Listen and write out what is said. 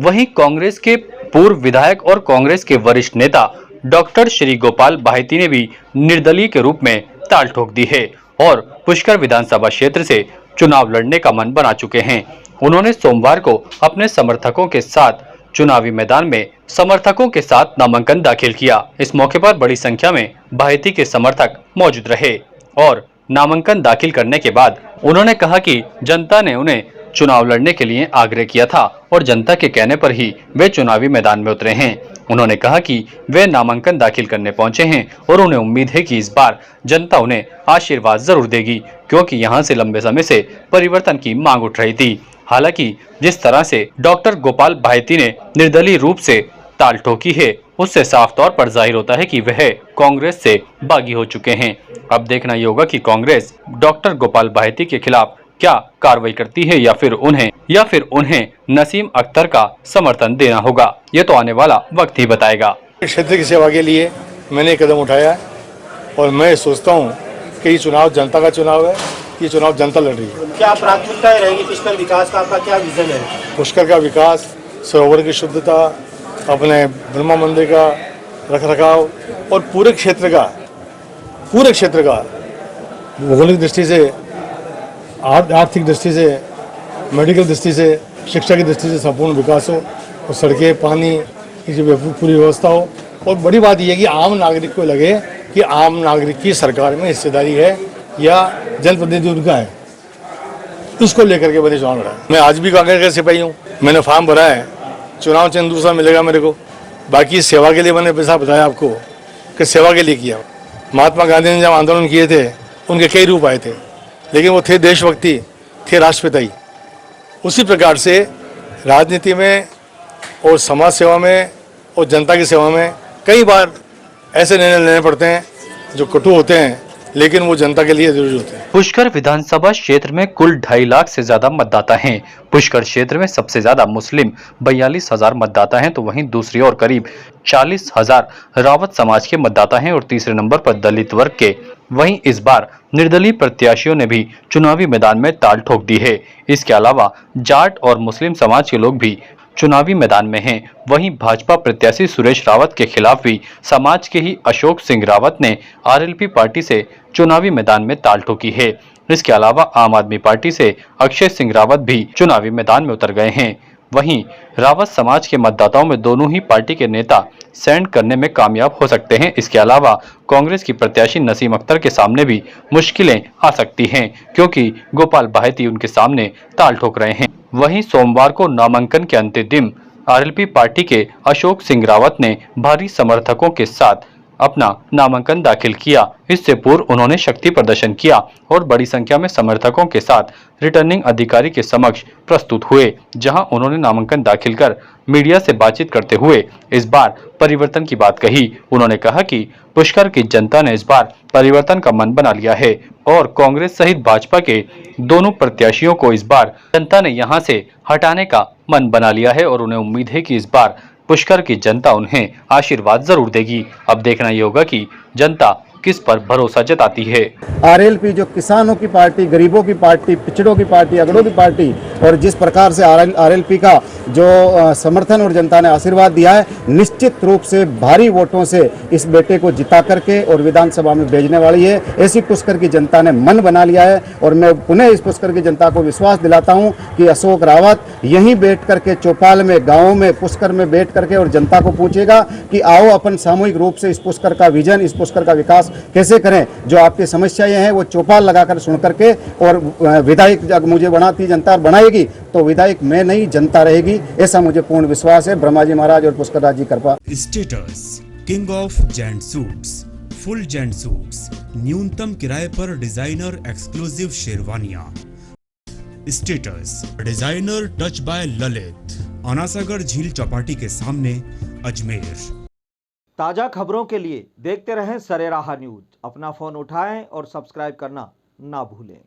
वहीं कांग्रेस के पूर्व विधायक और कांग्रेस के वरिष्ठ नेता डॉक्टर श्री गोपाल बाहिती ने भी निर्दलीय के रूप में ताल ठोक दी है और पुष्कर विधानसभा क्षेत्र से चुनाव लड़ने का मन बना चुके हैं। उन्होंने सोमवार को अपने समर्थकों के साथ चुनावी मैदान में समर्थकों के साथ नामांकन दाखिल किया। इस मौके पर बड़ी संख्या में बाहिती के समर्थक मौजूद रहे और नामांकन दाखिल करने के बाद उन्होंने कहा कि जनता ने उन्हें चुनाव लड़ने के लिए आग्रह किया था और जनता के कहने पर ही वे चुनावी मैदान में उतरे हैं। उन्होंने कहा कि वे नामांकन दाखिल करने पहुंचे हैं और उन्हें उम्मीद है कि इस बार जनता उन्हें आशीर्वाद जरूर देगी, क्योंकि यहां से लंबे समय से परिवर्तन की मांग उठ रही थी। हालांकि जिस तरह से डॉक्टर गोपाल बाहिती ने निर्दलीय रूप से ताल ठोकी है, उससे साफ तौर पर जाहिर होता है कि वह कांग्रेस से बागी हो चुके हैं। अब देखना ये होगा कि कांग्रेस डॉक्टर गोपाल बाहिती के खिलाफ क्या कार्रवाई करती है या फिर उन्हें नसीम अख्तर का समर्थन देना होगा। ये तो आने वाला वक्त ही बताएगा। क्षेत्र की सेवा के लिए मैंने कदम उठाया और मैं सोचता हूँ कि ये चुनाव जनता का चुनाव है, ये चुनाव जनता लड़ रही है। क्या प्राथमिकताएं रहेगी पुष्कर विकास का, आपका क्या विजन है? पुष्कर का विकास, सरोवर की शुद्धता, अपने ब्रह्मा मंदिर का रखरखाव और पूरे क्षेत्र का भौगोलिक दृष्टि से, आर्थिक दृष्टि से, मेडिकल दृष्टि से, शिक्षा की दृष्टि से संपूर्ण विकास हो और सड़कें, पानी की पूरी व्यवस्था हो। और बड़ी बात यह है कि आम नागरिक को लगे कि आम नागरिक की सरकार में हिस्सेदारी है या जनप्रतिनिधि उनका है, इसको लेकर के मैंने चुनाव लड़ा। मैं आज भी कांग्रेस का सिपाही हूँ, मैंने फॉर्म भरा है, चुनाव चिन्ह दूसरा मिलेगा मेरे को। बाकी सेवा के लिए मैंने पैसा बताया आपको कि सेवा के लिए किया। महात्मा गांधी ने जब आंदोलन किए थे उनके कई रूप आए थे, लेकिन वो थे देशभक्ति, थे राष्ट्रपिता ही। उसी प्रकार से राजनीति में और समाज सेवा में और जनता की सेवा में कई बार ऐसे निर्णय लेने पड़ते हैं जो कटु होते हैं, लेकिन वो जनता के लिए जरूरी होते हैं। पुष्कर विधानसभा क्षेत्र में कुल 2.5 लाख से ज्यादा मतदाता हैं। पुष्कर क्षेत्र में सबसे ज्यादा मुस्लिम 42,000 मतदाता हैं, तो वहीं दूसरी ओर करीब 40,000 रावत समाज के मतदाता हैं और तीसरे नंबर पर दलित वर्ग के। वहीं इस बार निर्दलीय प्रत्याशियों ने भी चुनावी मैदान में ताल ठोक दी है। इसके अलावा जाट और मुस्लिम समाज के लोग भी चुनावी मैदान में हैं। वहीं भाजपा प्रत्याशी सुरेश रावत के खिलाफ भी समाज के ही अशोक सिंह रावत ने आरएलपी पार्टी से चुनावी मैदान में ताल ठोकी है। इसके अलावा आम आदमी पार्टी से अक्षय सिंह रावत भी चुनावी मैदान में उतर गए हैं। वहीं रावत समाज के मतदाताओं में दोनों ही पार्टी के नेता सेंड करने में कामयाब हो सकते हैं। इसके अलावा कांग्रेस की प्रत्याशी नसीम अख्तर के सामने भी मुश्किलें आ सकती हैं, क्योंकि गोपाल बाहिती उनके सामने ताल ठोक रहे हैं। वहीं सोमवार को नामांकन के अंतिम दिन आरएलपी पार्टी के अशोक सिंह रावत ने भारी समर्थकों के साथ अपना नामांकन दाखिल किया। इससे पूर्व उन्होंने शक्ति प्रदर्शन किया और बड़ी संख्या में समर्थकों के साथ रिटर्निंग अधिकारी के समक्ष प्रस्तुत हुए, जहां उन्होंने नामांकन दाखिल कर मीडिया से बातचीत करते हुए इस बार परिवर्तन की बात कही। उन्होंने कहा कि पुष्कर की जनता ने इस बार परिवर्तन का मन बना लिया है और कांग्रेस सहित भाजपा के दोनों प्रत्याशियों को इस बार जनता ने यहां से हटाने का मन बना लिया है और उन्हें उम्मीद है कि इस बार पुष्कर की जनता उन्हें आशीर्वाद जरूर देगी। अब देखना ये होगा कि जनता किस पर भरोसा जताती है। आरएलपी जो किसानों की पार्टी, गरीबों की पार्टी, पिछड़ों की पार्टी, अगड़ों की पार्टी, और जिस प्रकार से आरएलपी का जो समर्थन और जनता ने आशीर्वाद दिया है, निश्चित रूप से भारी वोटों से इस बेटे को जिता करके और विधानसभा में भेजने वाली है। ऐसी पुष्कर की जनता ने मन बना लिया है और मैं पुनः इस पुष्कर की जनता को विश्वास दिलाता हूं कि अशोक रावत यहीं बैठ करके चौपाल में, गाँव में, पुष्कर में बैठ करके और जनता को पूछेगा कि आओ अपन सामूहिक रूप से इस पुष्कर का विजन, इस पुष्कर का विकास कैसे करें। जो आपकी समस्याएं हैं वो चौपाल लगाकर सुन करके, और विधायक जब मुझे बनाती जनता बनाएगी तो विधायक मैं नहीं जनता रहेगी, ऐसा मुझे पूर्ण विश्वास है। ब्रह्मा जी महाराज और पुष्कर राज जी कृपा। Status king of gent suits, full gent suits, न्यूनतम किराए पर डिजाइनर एक्सक्लूसिव शेरवानियां। Status designer touch by Lalit, Anasagar झील चौपाटी के सामने, अजमेर। ताज़ा खबरों के लिए देखते रहें सरेराह न्यूज। अपना फ़ोन उठाएं और सब्सक्राइब करना ना भूलें।